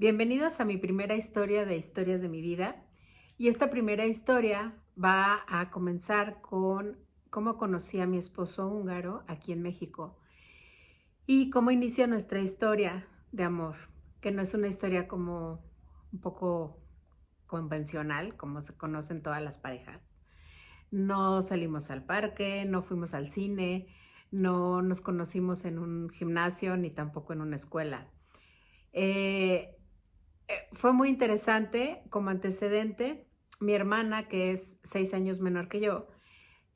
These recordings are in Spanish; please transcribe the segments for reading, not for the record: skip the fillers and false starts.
Bienvenidos a mi primera historia de historias de mi vida. Y esta primera historia va a comenzar con cómo conocí a mi esposo húngaro aquí en México y cómo inicia nuestra historia de amor, que no es una historia como un poco convencional, como se conocen todas las parejas. No salimos al parque, no fuimos al cine, no nos conocimos en un gimnasio ni tampoco en una escuela. Eh, Fue muy interesante como antecedente. Mi hermana, que es 6 años menor que yo,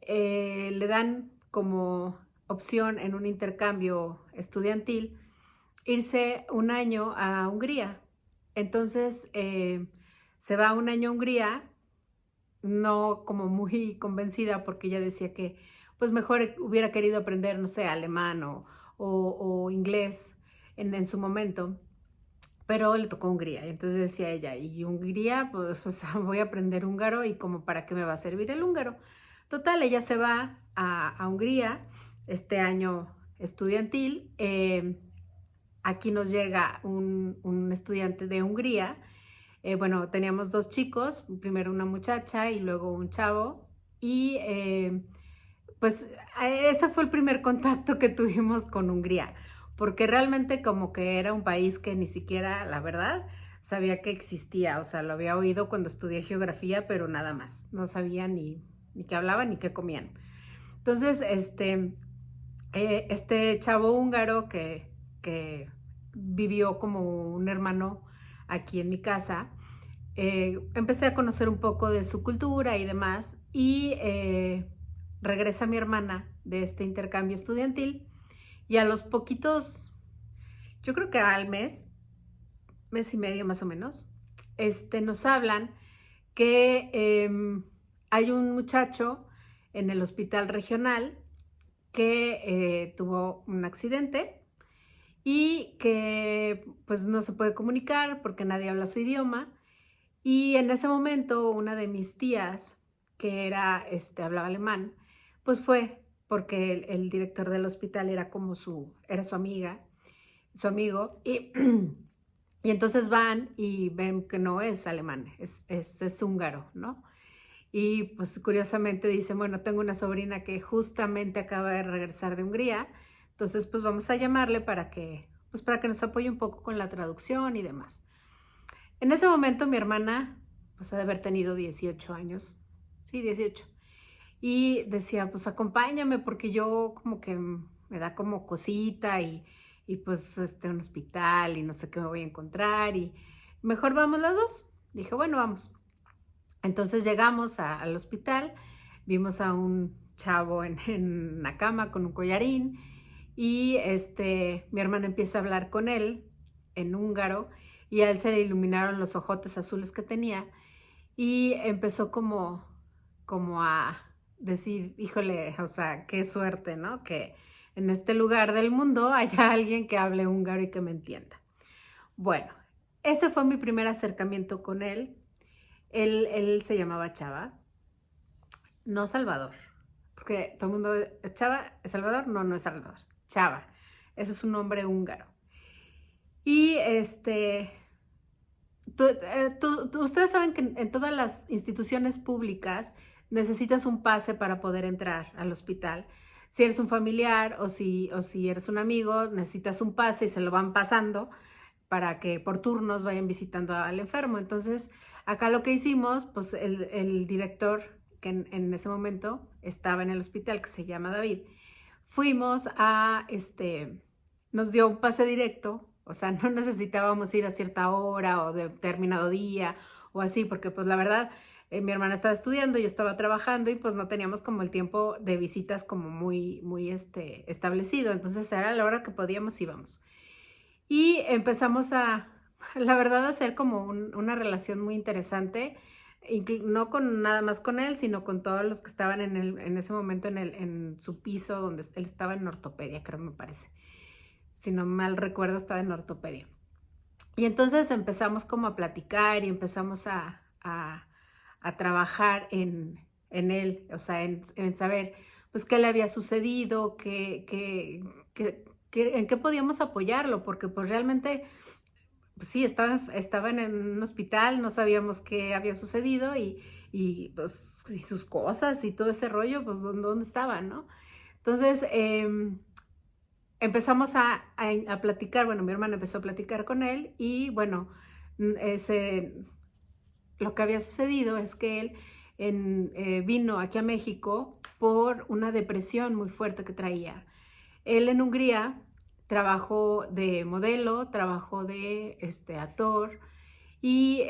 le dan como opción en un intercambio estudiantil irse un año a Hungría. Entonces, se va un año a Hungría, no como muy convencida, porque ella decía que, pues, mejor hubiera querido aprender, no sé, alemán o inglés en su momento. Pero le tocó Hungría, y entonces decía ella: "Y Hungría, pues, o sea, voy a aprender húngaro, ¿y como para qué me va a servir el húngaro?". Total, ella se va a Hungría este año estudiantil, aquí nos llega un estudiante de Hungría, bueno, teníamos 2 chicos, primero una muchacha y luego un chavo, y, pues, ese fue el primer contacto que tuvimos con Hungría, porque realmente como que era un país que ni siquiera, la verdad, sabía que existía, o sea, lo había oído cuando estudié geografía, pero nada más, no sabía ni qué hablaban ni qué comían. Entonces, este chavo húngaro que vivió como un hermano aquí en mi casa, empecé a conocer un poco de su cultura y demás, y regresa mi hermana de este intercambio estudiantil, y a los poquitos, yo creo que al mes y medio más o menos, nos hablan que hay un muchacho en el hospital regional que tuvo un accidente y que pues no se puede comunicar porque nadie habla su idioma. Y en ese momento, una de mis tías, que era, hablaba alemán, pues fue, porque el director del hospital era como era su amiga, su amigo, y, y entonces van y ven que no es alemán, es húngaro, ¿no? Y pues curiosamente dicen, bueno, tengo una sobrina que justamente acaba de regresar de Hungría, entonces pues vamos a llamarle pues para que nos apoye un poco con la traducción y demás. En ese momento mi hermana, pues, ha de haber tenido 18 años, sí, 18, y decía: "Pues, acompáñame", porque yo como que me da como cosita y, pues, un hospital y no sé qué me voy a encontrar, y mejor vamos las 2. Dije: "Bueno, vamos". Entonces llegamos al hospital, vimos a un chavo en la cama con un collarín y, mi hermana empieza a hablar con él en húngaro, y a él se le iluminaron los ojotes azules que tenía, y empezó como a decir: "Híjole, o sea, qué suerte, ¿no? Que en este lugar del mundo haya alguien que hable húngaro y que me entienda". Bueno, ese fue mi primer acercamiento con él. Él se llamaba Chava, no Salvador, porque todo el mundo, ¿es Chava? ¿Es Salvador? No, no es Salvador, Chava. Ese es un nombre húngaro. Y, ustedes saben que en todas las instituciones públicas necesitas un pase para poder entrar al hospital. Si eres un familiar o si eres un amigo, necesitas un pase y se lo van pasando para que por turnos vayan visitando al enfermo. Entonces, acá lo que hicimos, pues el director que en ese momento estaba en el hospital, que se llama David, fuimos nos dio un pase directo, o sea, no necesitábamos ir a cierta hora o determinado día o así, porque pues la verdad, mi hermana estaba estudiando, yo estaba trabajando y pues no teníamos como el tiempo de visitas como muy establecido. Entonces era la hora que podíamos íbamos. Y empezamos la verdad, a hacer como una relación muy interesante, no con nada más con él, sino con todos los que estaban en ese momento en su piso, donde él estaba en ortopedia, creo, me parece. Si no mal recuerdo, estaba en ortopedia. Y entonces empezamos como a platicar y empezamos a trabajar en él, o sea, en saber, pues, qué le había sucedido, en qué podíamos apoyarlo, porque, pues, realmente pues sí, estaba en un hospital, no sabíamos qué había sucedido pues, y sus cosas y todo ese rollo, pues, ¿dónde estaban, no? Entonces, empezamos a platicar, bueno, mi hermana empezó a platicar con él y bueno, ese lo que había sucedido es que él vino aquí a México por una depresión muy fuerte que traía. Él en Hungría trabajó de modelo, trabajó de actor y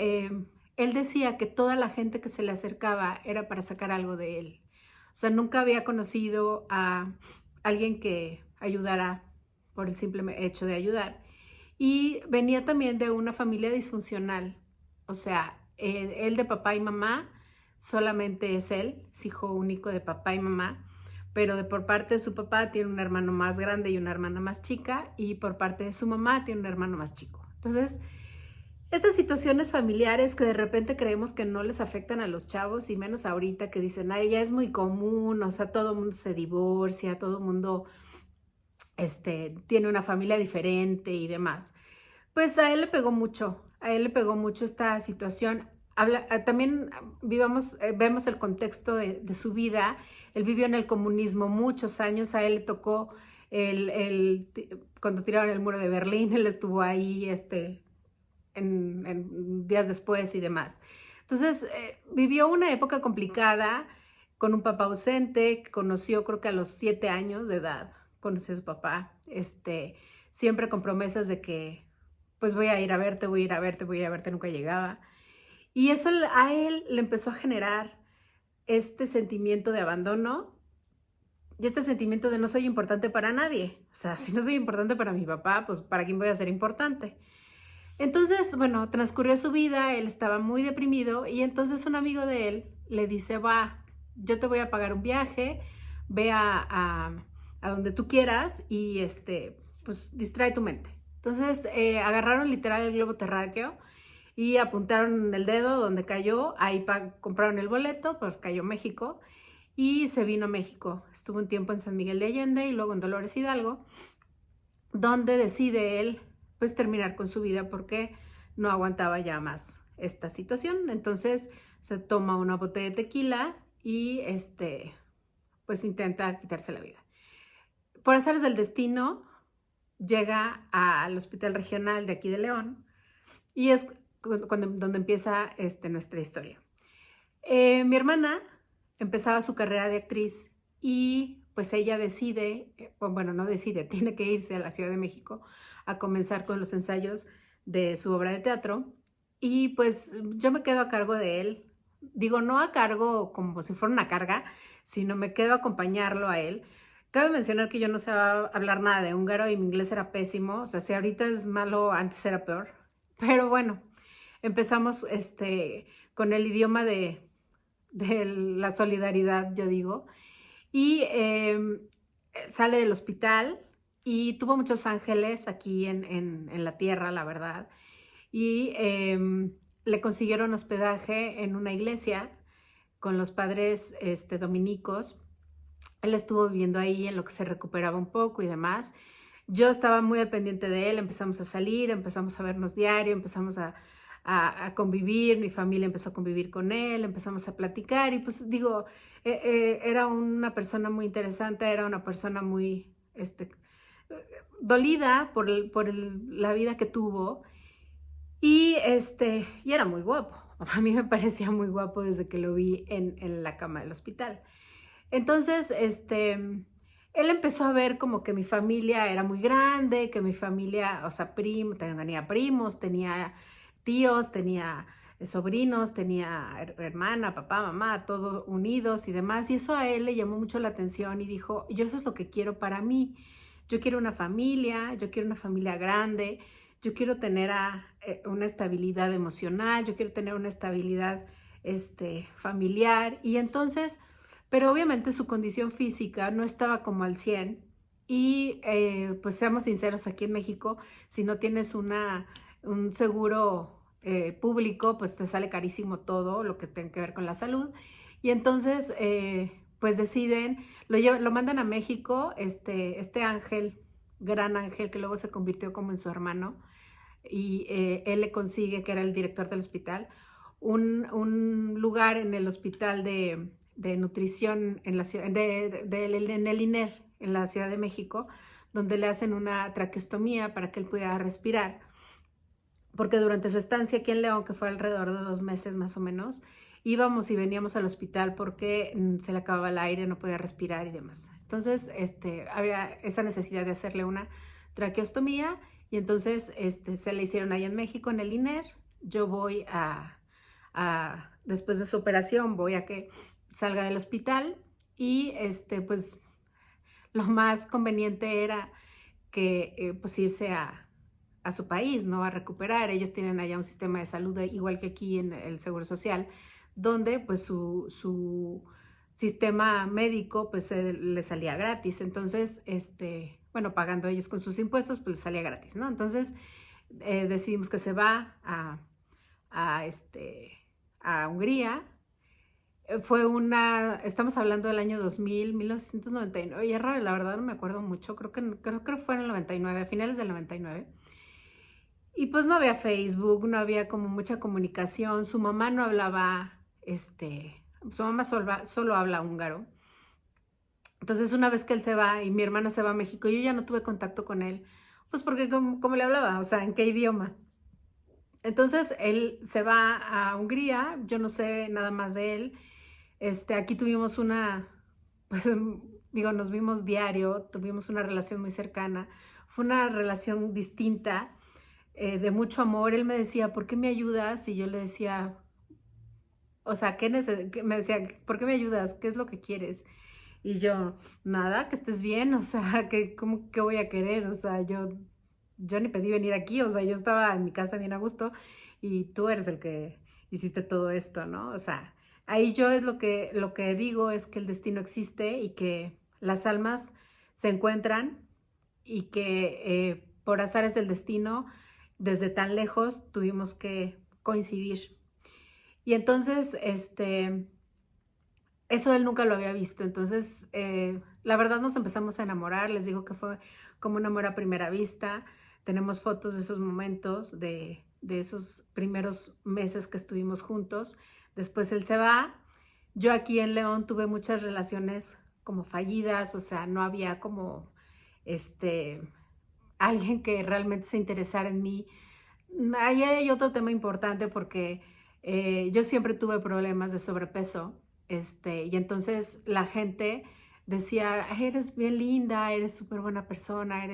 él decía que toda la gente que se le acercaba era para sacar algo de él. O sea, nunca había conocido a alguien que ayudara por el simple hecho de ayudar. Y venía también de una familia disfuncional. O sea, él de papá y mamá, solamente es hijo único de papá y mamá, pero por parte de su papá tiene un hermano más grande y una hermana más chica, y por parte de su mamá tiene un hermano más chico. Entonces, estas situaciones familiares que de repente creemos que no les afectan a los chavos, y menos ahorita que dicen, ay, ya es muy común, o sea, todo el mundo se divorcia, todo el mundo tiene una familia diferente y demás. Pues a él le pegó mucho, a él le pegó mucho esta situación. También vemos el contexto de su vida. Él vivió en el comunismo muchos años, a él le tocó cuando tiraron el muro de Berlín, él estuvo ahí en días después y demás. Entonces, vivió una época complicada con un papá ausente, que conoció creo que a los 7 años de edad, conoció a su papá, siempre con promesas de que pues voy a ir a verte, voy a ir a verte, voy a ir a verte, nunca llegaba. Y eso a él le empezó a generar este sentimiento de abandono y este sentimiento de no soy importante para nadie. O sea, si no soy importante para mi papá, pues ¿para quién voy a ser importante? Entonces, bueno, transcurrió su vida, él estaba muy deprimido y entonces un amigo de él le dice, va, yo te voy a pagar un viaje, ve a donde tú quieras y pues distrae tu mente. Entonces agarraron literal el globo terráqueo y apuntaron el dedo donde cayó, ahí compraron el boleto, pues cayó México y se vino a México. Estuvo un tiempo en San Miguel de Allende y luego en Dolores Hidalgo, donde decide él pues terminar con su vida porque no aguantaba ya más esta situación. Entonces se toma una botella de tequila y pues intenta quitarse la vida. Por azares del destino llega al hospital regional de aquí de León y es donde empieza nuestra historia. Mi hermana empezaba su carrera de actriz y pues ella decide, bueno, no decide, tiene que irse a la Ciudad de México a comenzar con los ensayos de su obra de teatro y pues yo me quedo a cargo de él. Digo, no a cargo como si fuera una carga, sino me quedo a acompañarlo a él. Cabe mencionar que yo no sabía hablar nada de húngaro y mi inglés era pésimo, o sea, si ahorita es malo, antes era peor. Pero bueno, empezamos con el idioma de la solidaridad, yo digo, y sale del hospital y tuvo muchos ángeles aquí en la tierra, la verdad, y le consiguieron hospedaje en una iglesia con los padres dominicos. Él estuvo viviendo ahí en lo que se recuperaba un poco y demás. Yo estaba muy al pendiente de él, empezamos a salir, empezamos a vernos diario, empezamos a convivir, mi familia empezó a convivir con él, empezamos a platicar y pues digo, era una persona muy interesante, era una persona muy dolida la vida que tuvo y era muy guapo. A mí me parecía muy guapo desde que lo vi en la cama del hospital. Entonces, él empezó a ver como que mi familia era muy grande, que mi familia, o sea, tenía primos, tenía tíos, tenía sobrinos, tenía hermana, papá, mamá, todos unidos y demás. Y eso a él le llamó mucho la atención y dijo, yo eso es lo que quiero para mí. Yo quiero yo quiero una familia grande, yo quiero tener una estabilidad emocional, yo quiero tener una estabilidad familiar. Y entonces, pero obviamente su condición física no estaba como al 100 y pues seamos sinceros, aquí en México, si no tienes un seguro público, pues te sale carísimo todo lo que tenga que ver con la salud. Y entonces, pues deciden, lo mandan a México, este ángel, gran ángel, que luego se convirtió como en su hermano, y él le consigue, que era el director del hospital, un lugar en el hospital de nutrición en la ciudad, en el INER, en la Ciudad de México, donde le hacen una traqueostomía para que él pudiera respirar, porque durante su estancia aquí en León, que fue alrededor de 2 meses más o menos, íbamos y veníamos al hospital porque se le acababa el aire, no podía respirar y demás. Entonces, había esa necesidad de hacerle una traqueostomía y entonces se le hicieron ahí en México, en el INER. Yo voy después de su operación, voy a que salga del hospital y pues lo más conveniente era que pues irse a su país, ¿no? A recuperar. Ellos tienen allá un sistema de salud igual que aquí en el Seguro Social, donde pues su sistema médico pues le salía gratis. Entonces, bueno, pagando ellos con sus impuestos, pues les salía gratis, ¿no? Entonces, decidimos que se va a, a Hungría. Estamos hablando del año 2000, 1999, y es raro, la verdad no me acuerdo mucho, creo que fue en el 99, a finales del 99. Y pues no había Facebook, no había como mucha comunicación, su mamá no hablaba, su mamá solo habla húngaro. Entonces una vez que él se va y mi hermana se va a México, yo ya no tuve contacto con él, pues porque ¿cómo le hablaba? O sea, ¿en qué idioma? Entonces él se va a Hungría, yo no sé nada más de él. Aquí tuvimos pues digo, nos vimos diario, tuvimos una relación muy cercana, fue una relación distinta, de mucho amor. Él me decía, ¿por qué me ayudas? Y yo le decía, o sea, me decía, ¿por qué me ayudas? ¿Qué es lo que quieres? Y yo, nada, que estés bien, o sea, ¿qué voy a querer? O sea, yo ni pedí venir aquí, o sea, yo estaba en mi casa bien a gusto y tú eres el que hiciste todo esto, ¿no? O sea, ahí yo es lo que digo es que el destino existe y que las almas se encuentran y que por azares del destino, desde tan lejos tuvimos que coincidir. Y entonces, eso él nunca lo había visto. Entonces, la verdad nos empezamos a enamorar. Les digo que fue como un amor a primera vista. Tenemos fotos de esos momentos, de esos primeros meses que estuvimos juntos. Después él se va. Yo aquí en León tuve muchas relaciones como fallidas, o sea, no había como alguien que realmente se interesara en mí. Ahí hay otro tema importante porque yo siempre tuve problemas de sobrepeso, y entonces la gente decía, "Ay, eres bien linda, eres súper buena persona,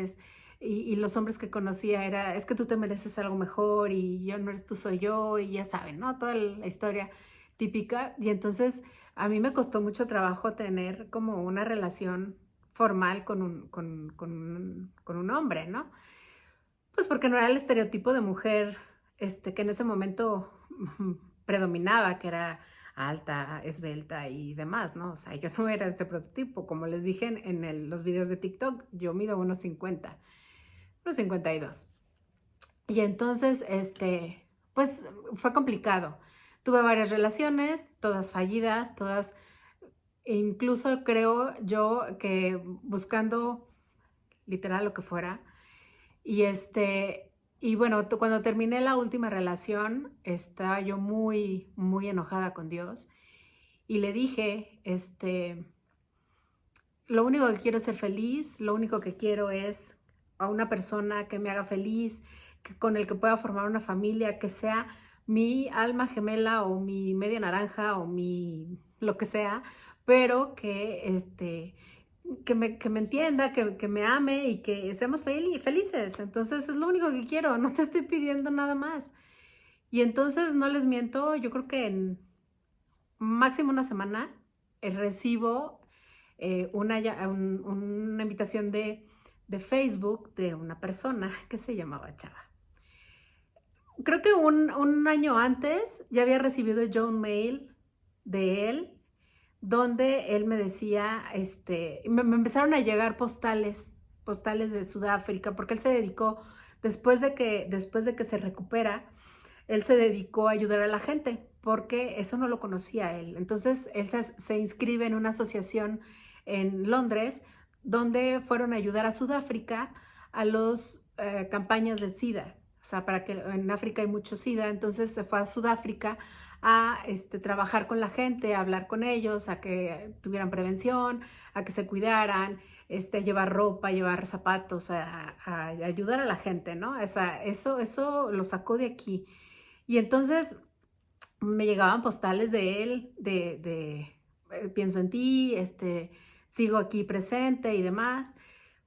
y los hombres que conocía es que tú te mereces algo mejor y yo no eres tú, soy yo, y ya saben, ¿no? Toda la historia típica. Y entonces a mí me costó mucho trabajo tener como una relación formal con un hombre, ¿no? Pues porque no era el estereotipo de mujer, que en ese momento predominaba, que era alta, esbelta y demás, ¿no? O sea, yo no era ese prototipo. Como les dije los videos de TikTok, yo mido 1,50, 1,52. Y entonces, pues fue complicado. Tuve varias relaciones, todas fallidas, todas, e incluso creo yo que buscando literal lo que fuera. Y y bueno, cuando terminé la última relación, estaba yo muy, muy enojada con Dios y le dije, lo único que quiero es ser feliz, lo único que quiero es a una persona que me haga feliz, con el que pueda formar una familia, que sea mi alma gemela o mi media naranja o lo que sea, pero que me entienda, que me ame y que seamos felices. Entonces es lo único que quiero, no te estoy pidiendo nada más. Y entonces no les miento, yo creo que en máximo una semana recibo una invitación de Facebook de una persona que se llamaba Chava. Creo que un año antes ya había recibido yo un mail de él donde él me decía, me empezaron a llegar postales de Sudáfrica, porque él se dedicó, después de que se recupera, él se dedicó a ayudar a la gente, porque eso no lo conocía él. Entonces, él se inscribe en una asociación en Londres, donde fueron a ayudar a Sudáfrica a las campañas de SIDA. o sea, para que en África hay mucho SIDA, entonces se fue a Sudáfrica a trabajar con la gente, a hablar con ellos, a que tuvieran prevención, a que se cuidaran, llevar ropa, llevar zapatos, a ayudar a la gente, ¿no? O sea, eso lo sacó de aquí. Y entonces me llegaban postales de él, pienso en ti, sigo aquí presente y demás,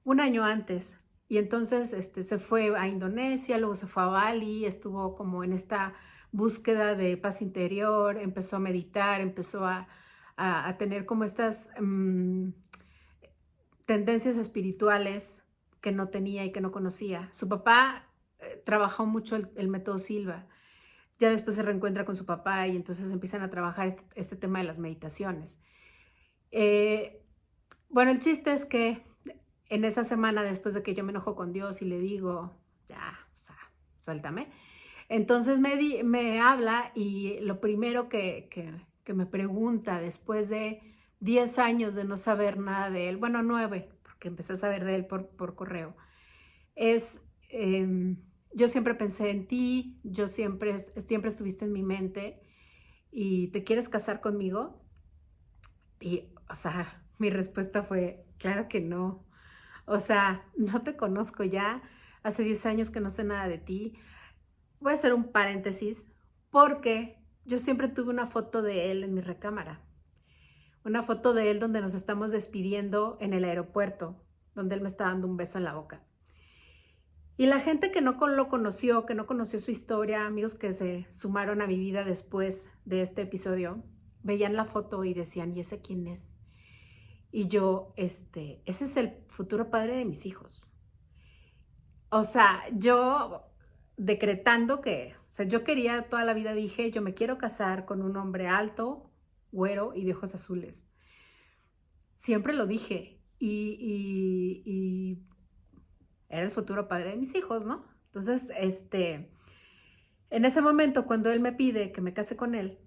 un año antes. Y entonces se fue a Indonesia, luego se fue a Bali, estuvo como en esta búsqueda de paz interior, empezó a meditar, empezó a tener como estas tendencias espirituales que no tenía y que no conocía. Su papá trabajó mucho el método Silva. Ya después se reencuentra con su papá y entonces empiezan a trabajar este tema de las meditaciones. Eh, bueno, el chiste es que en esa semana, después de que yo me enojo con Dios y le digo, ya, o sea, suéltame, entonces me habla y lo primero que me pregunta después de 10 años de no saber nada de él, bueno, 9, porque empecé a saber de él por correo, es, yo siempre pensé en ti, siempre estuviste en mi mente y ¿te quieres casar conmigo? Y, o sea, mi respuesta fue, claro que no. O sea, no te conozco ya, hace 10 años que no sé nada de ti. Voy a hacer un paréntesis porque yo siempre tuve una foto de él en mi recámara. Una foto de él donde nos estamos despidiendo en el aeropuerto, donde él me está dando un beso en la boca. Y la gente que no lo conoció, que no conoció su historia, amigos que se sumaron a mi vida después de este episodio, veían la foto y decían, ¿y ese quién es? Y yo, ese es el futuro padre de mis hijos. O sea, yo decretando que, o sea, yo quería toda la vida, dije, yo me quiero casar con un hombre alto, güero y de ojos azules. Siempre lo dije y era el futuro padre de mis hijos, ¿no? Entonces, en ese momento, cuando él me pide que me case con él,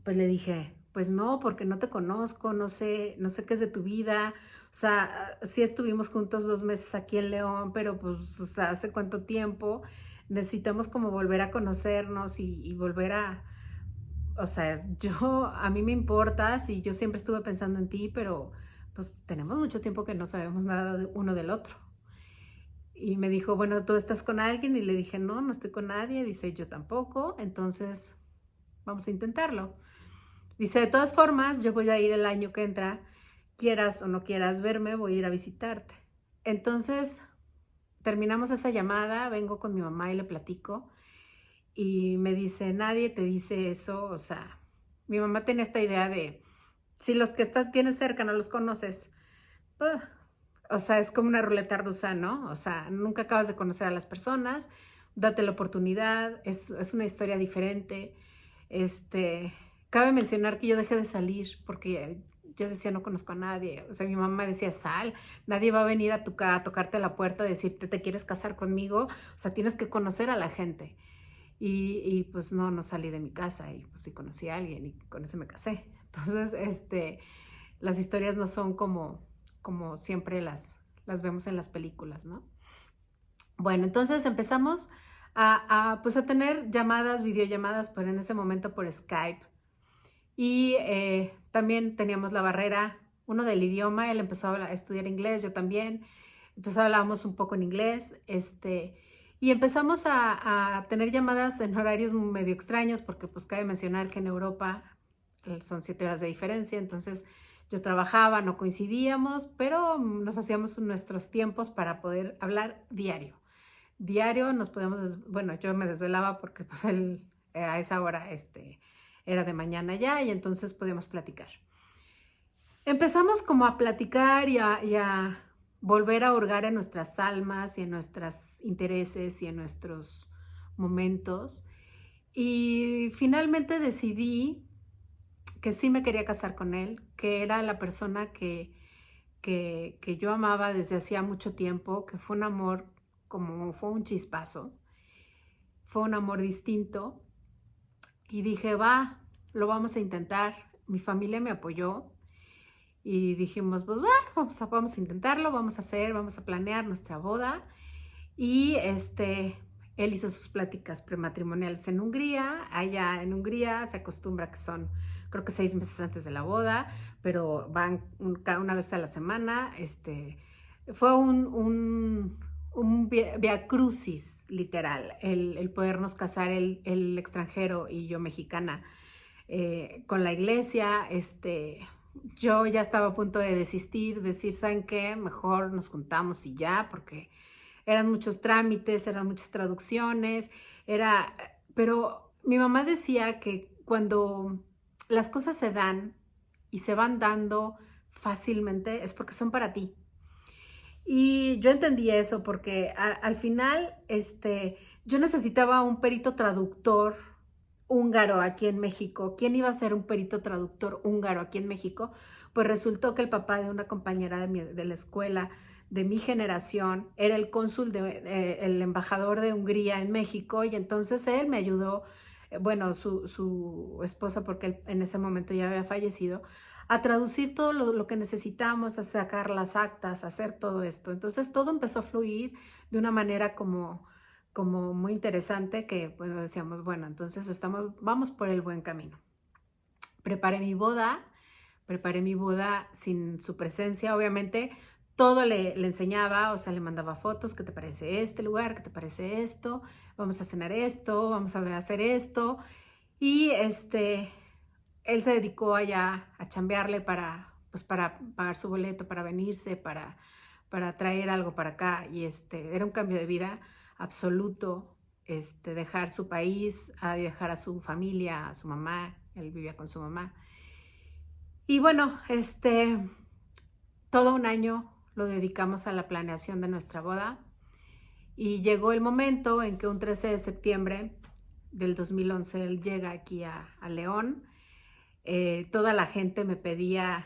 pues le dije, pues no, porque no te conozco, no sé qué es de tu vida. O sea, sí estuvimos juntos 2 meses aquí en León, pero pues, o sea, ¿hace cuánto tiempo? Necesitamos como volver a conocernos y volver o sea, a mí me importas y yo siempre estuve pensando en ti, pero pues tenemos mucho tiempo que no sabemos nada de uno del otro. Y me dijo, bueno, ¿tú estás con alguien? Y le dije, no, no estoy con nadie. Dice, yo tampoco, entonces vamos a intentarlo. Dice, de todas formas, yo voy a ir el año que entra, quieras o no quieras verme, voy a ir a visitarte. Entonces, terminamos esa llamada, vengo con mi mamá y le platico y me dice, nadie te dice eso, o sea, mi mamá tenía esta idea de, si los que tienes cerca no los conoces, pues, o sea, es como una ruleta rusa, ¿no? O sea, nunca acabas de conocer a las personas, date la oportunidad, es una historia diferente. Cabe mencionar que yo dejé de salir porque yo decía, no conozco a nadie. O sea, mi mamá decía, sal, nadie va a venir a tu casa a tocarte la puerta a decirte, ¿te quieres casar conmigo? O sea, tienes que conocer a la gente. Y pues no salí de mi casa y pues sí conocí a alguien y con ese me casé. Entonces, las historias no son como siempre las vemos en las películas, ¿no? Bueno, entonces empezamos pues a tener llamadas, videollamadas, pero en ese momento por Skype. Y también teníamos la barrera, uno del idioma, él empezó a estudiar inglés, yo también. Entonces hablábamos un poco en inglés, y empezamos a tener llamadas en horarios medio extraños, porque pues cabe mencionar que en Europa son 7 horas de diferencia, entonces yo trabajaba, no coincidíamos, pero nos hacíamos nuestros tiempos para poder hablar diario. Diario nos podíamos, bueno, yo me desvelaba porque pues él a esa hora era de mañana ya y entonces podíamos platicar. Empezamos como a platicar y a volver a hurgar en nuestras almas y en nuestros intereses y en nuestros momentos. Y finalmente decidí que sí me quería casar con él, que era la persona que yo amaba desde hacía mucho tiempo, que fue un amor como fue un chispazo, fue un amor distinto. Y dije, va, lo vamos a intentar. Mi familia me apoyó y dijimos, pues va, vamos a intentarlo, vamos a planear nuestra boda. Y Él hizo sus pláticas prematrimoniales en Hungría. Allá en Hungría se acostumbra que son, creo que 6 meses antes de la boda, pero van una vez a la semana. Fue un via crucis, literal, el podernos casar, el extranjero y yo mexicana, con la iglesia. Yo ya estaba a punto de desistir, decir, ¿saben qué? Mejor nos juntamos y ya, porque eran muchos trámites, eran muchas traducciones, pero mi mamá decía que cuando las cosas se dan y se van dando fácilmente es porque son para ti. Y yo entendí eso porque al final, yo necesitaba un perito traductor húngaro aquí en México. ¿Quién iba a ser un perito traductor húngaro aquí en México? Pues resultó que el papá de una compañera de la escuela de mi generación era el cónsul, el embajador de Hungría en México, y entonces él me ayudó, bueno, su esposa, porque él en ese momento ya había fallecido, a traducir todo lo que necesitamos, a sacar las actas, a hacer todo esto. Entonces todo empezó a fluir de una manera como muy interesante, que bueno, decíamos, bueno, entonces vamos por el buen camino. Preparé mi boda, preparé mi boda sin su presencia, obviamente. Todo le enseñaba, o sea, le mandaba fotos: ¿qué te parece este lugar? ¿Qué te parece esto? Vamos a cenar esto, vamos a hacer esto. Y él se dedicó allá a chambearle pues para pagar su boleto, para venirse, para traer algo para acá. Y era un cambio de vida absoluto, dejar su país, a dejar a su familia, a su mamá. Él vivía con su mamá. Y bueno, todo un año lo dedicamos a la planeación de nuestra boda. Y llegó el momento en que un 13 de septiembre del 2011 él llega aquí a León. Toda la gente me pedía,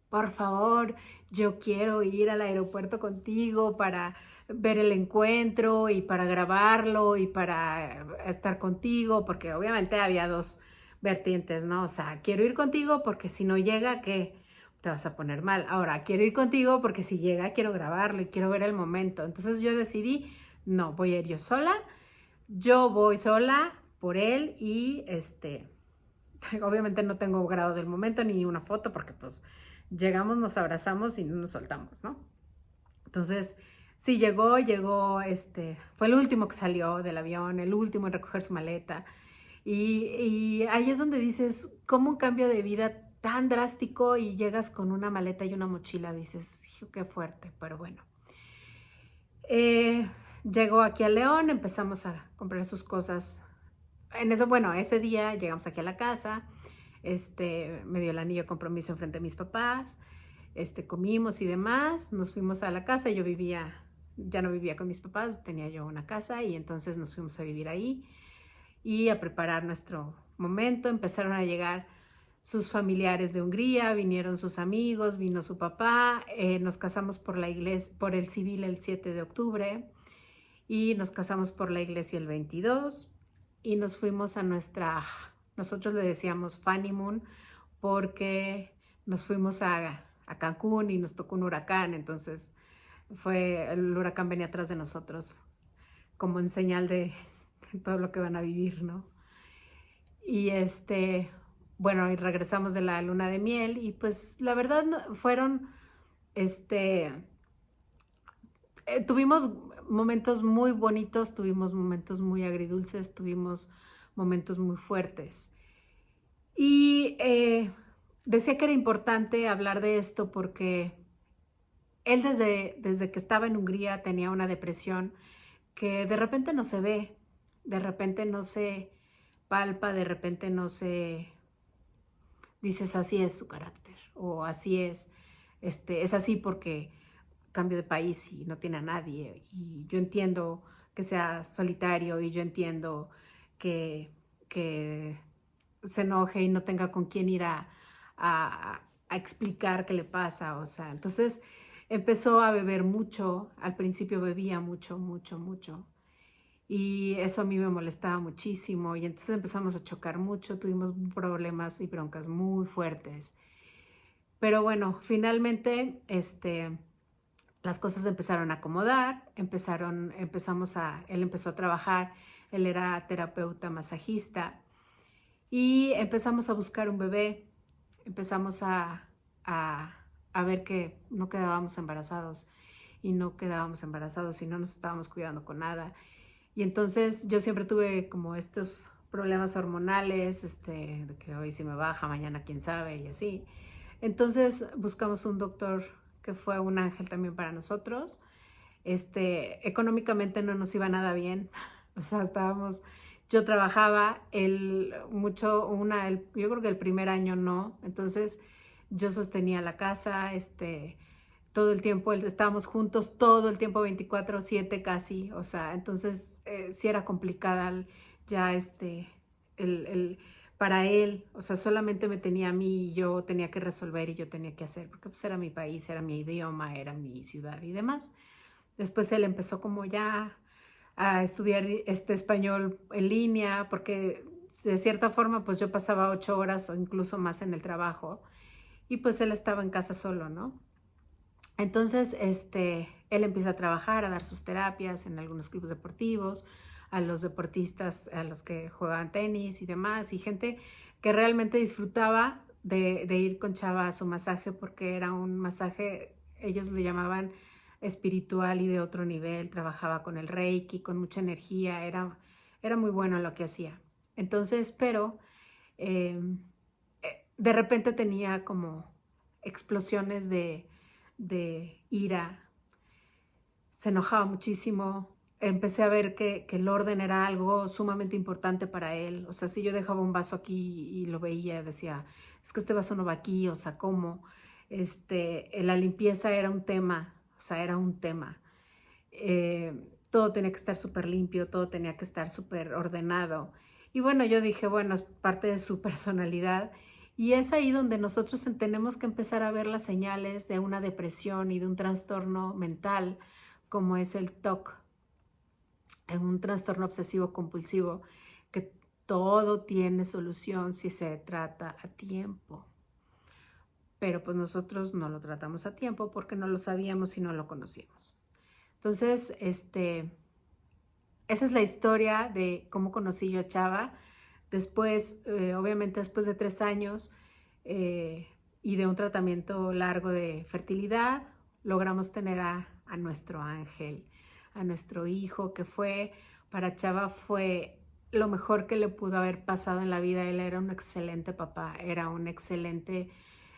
por favor, yo quiero ir al aeropuerto contigo para ver el encuentro y para grabarlo y para estar contigo, porque obviamente había dos vertientes, ¿no? O sea, quiero ir contigo porque si no llega, ¿qué? Te vas a poner mal. Ahora, quiero ir contigo porque si llega, quiero grabarlo y quiero ver el momento. Entonces yo decidí, no, voy a ir yo sola. Yo voy sola por él y obviamente no tengo grado del momento ni una foto porque pues llegamos, nos abrazamos y no nos soltamos, ¿no? Entonces, sí, llegó, fue el último que salió del avión, el último en recoger su maleta. Y ahí es donde dices, ¿cómo un cambio de vida tan drástico y llegas con una maleta y una mochila? Dices, hijo, qué fuerte, pero bueno. Llegó aquí a León, empezamos a comprar sus cosas. Bueno, ese día llegamos aquí a la casa, me dio el anillo de compromiso enfrente de mis papás, comimos y demás, nos fuimos a la casa. Ya no vivía con mis papás, tenía yo una casa, y entonces nos fuimos a vivir ahí y a preparar nuestro momento. Empezaron a llegar sus familiares de Hungría, vinieron sus amigos, vino su papá. Nos casamos por la iglesia, por el civil, el 7 de octubre, y nos casamos por la iglesia el 22, y nos fuimos nosotros le decíamos Fanny Moon, porque nos fuimos a Cancún y nos tocó un huracán. Entonces el huracán venía atrás de nosotros como en señal de todo lo que van a vivir, ¿no? Y bueno, y regresamos de la luna de miel, y pues la verdad fueron, tuvimos momentos muy bonitos, tuvimos momentos muy agridulces, tuvimos momentos muy fuertes. Y decía que era importante hablar de esto porque él desde que estaba en Hungría tenía una depresión que de repente no se ve, de repente no se palpa, de repente no se... Dices, así es su carácter, o así es así porque cambio de país y no tiene a nadie. Y yo entiendo que sea solitario, y yo entiendo que se enoje y no tenga con quién ir a explicar qué le pasa. O sea, entonces empezó a beber mucho. Al principio bebía mucho, mucho, mucho. Y eso a mí me molestaba muchísimo, y entonces empezamos a chocar mucho, tuvimos problemas y broncas muy fuertes. Pero bueno, finalmente, las cosas se empezaron a acomodar, él empezó a trabajar, él era terapeuta masajista y empezamos a buscar un bebé, empezamos a, a ver que no quedábamos embarazados y no quedábamos embarazados y no nos estábamos cuidando con nada. Y entonces yo siempre tuve como estos problemas hormonales, de que hoy sí me baja, mañana quién sabe y así. Entonces buscamos un doctor que fue un ángel también para nosotros. Económicamente no nos iba nada bien, o sea, yo trabajaba yo creo que el primer año no, entonces yo sostenía la casa, todo el tiempo, estábamos juntos todo el tiempo 24/7 casi, o sea, entonces sí era complicada ya el, para él, o sea, solamente me tenía a mí y yo tenía que resolver y yo tenía que hacer, porque pues era mi país, era mi idioma, era mi ciudad y demás. Después él empezó como ya a estudiar español en línea, porque de cierta forma pues yo pasaba 8 horas o incluso más en el trabajo y pues él estaba en casa solo, ¿no? Entonces, él empieza a trabajar, a dar sus terapias en algunos clubes deportivos, a los deportistas, a los que juegan tenis y demás, y gente que realmente disfrutaba de ir con Chava a su masaje porque era un masaje, ellos lo llamaban espiritual y de otro nivel, trabajaba con el Reiki, con mucha energía, era muy bueno lo que hacía. Entonces, pero eh, de repente tenía como explosiones de ira, se enojaba muchísimo, empecé a ver que el orden era algo sumamente importante para él, o sea, si yo dejaba un vaso aquí y lo veía, decía, es que este vaso no va aquí, o sea, ¿cómo? La limpieza era un tema, o sea, era un tema. Todo tenía que estar súper limpio, todo tenía que estar súper ordenado. Y bueno, yo dije, bueno, es parte de su personalidad. Y es ahí donde nosotros tenemos que empezar a ver las señales de una depresión y de un trastorno mental, como es el TOC, en un trastorno obsesivo compulsivo, que todo tiene solución si se trata a tiempo. Pero pues nosotros no lo tratamos a tiempo porque no lo sabíamos y no lo conocíamos. Entonces, esa es la historia de cómo conocí yo a Chava. Después, obviamente después de 3 años y de un tratamiento largo de fertilidad, logramos tener a nuestro ángel, a nuestro hijo, que para Chava fue lo mejor que le pudo haber pasado en la vida. Él era un excelente papá, era un excelente,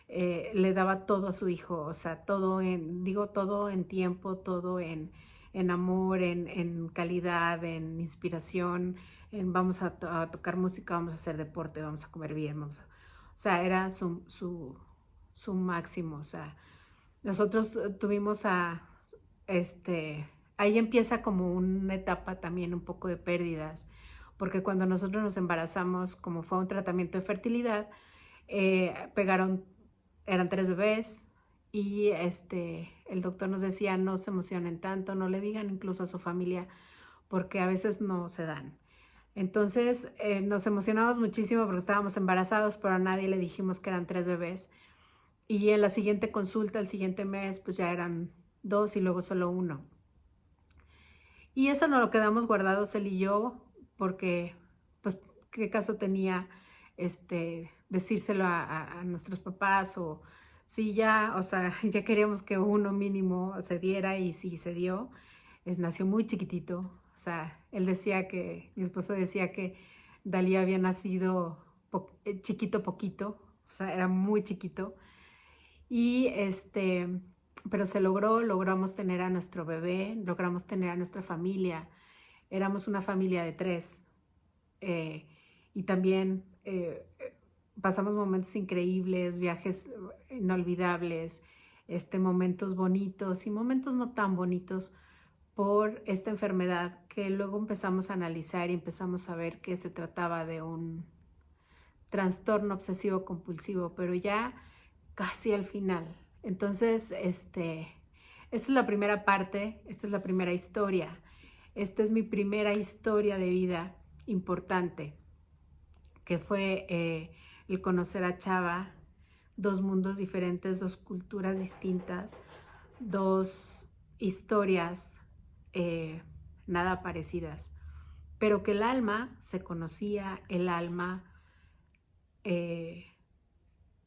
le daba todo a su hijo, o sea, todo en tiempo, todo en amor, en calidad, en inspiración, en vamos a tocar música, vamos a hacer deporte, vamos a comer bien, o sea, era su máximo, o sea, nosotros tuvimos ahí empieza como una etapa también un poco de pérdidas, porque cuando nosotros nos embarazamos, como fue un tratamiento de fertilidad, eran 3 bebés y el doctor nos decía no se emocionen tanto, no le digan incluso a su familia porque a veces no se dan. Entonces nos emocionamos muchísimo porque estábamos embarazados, pero a nadie le dijimos que eran 3 bebés. Y en la siguiente consulta, el siguiente mes, pues ya eran 2 y luego solo uno. Y eso nos lo quedamos guardados él y yo, porque, pues, ¿qué caso tenía decírselo a nuestros papás? O si ya, o sea, ya queríamos que uno mínimo se diera y sí se dio. Nació muy chiquitito. O sea, mi esposo decía que Dalí había nacido chiquito poquito, o sea, era muy chiquito. Y pero se logramos tener a nuestro bebé, logramos tener a nuestra familia. Éramos una familia de 3. eh, y también pasamos momentos increíbles, viajes inolvidables, momentos bonitos y momentos no tan bonitos por esta enfermedad que luego empezamos a analizar y empezamos a ver que se trataba de un trastorno obsesivo compulsivo, pero ya casi al final. Entonces, esta es la primera parte, esta es la primera historia. Esta es mi primera historia de vida importante, que fue el conocer a Chava, 2 mundos diferentes, 2 culturas distintas, 2 historias nada parecidas, pero que el alma se conocía, el alma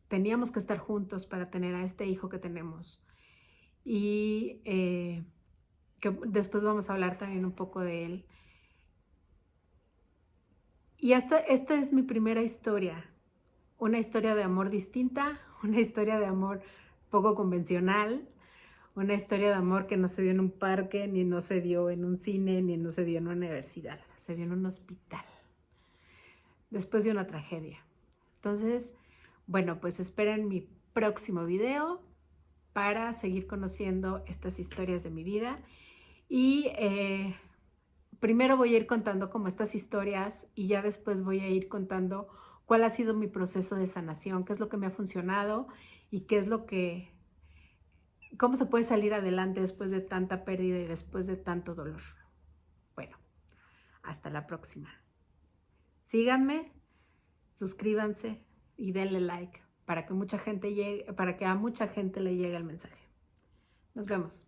teníamos que estar juntos para tener a este hijo que tenemos. Y que después vamos a hablar también un poco de él. Y esta es mi primera historia, una historia de amor distinta, una historia de amor poco convencional, una historia de amor que no se dio en un parque, ni no se dio en un cine, ni no se dio en una universidad, se dio en un hospital, después de una tragedia. Entonces, bueno, pues esperen mi próximo video para seguir conociendo estas historias de mi vida. Y primero voy a ir contando como estas historias y ya después voy a ir contando cuál ha sido mi proceso de sanación, qué es lo que me ha funcionado y qué es lo que, cómo se puede salir adelante después de tanta pérdida y después de tanto dolor. Bueno, hasta la próxima. Síganme, suscríbanse y denle like para que mucha gente llegue, para que a mucha gente le llegue el mensaje. Nos vemos.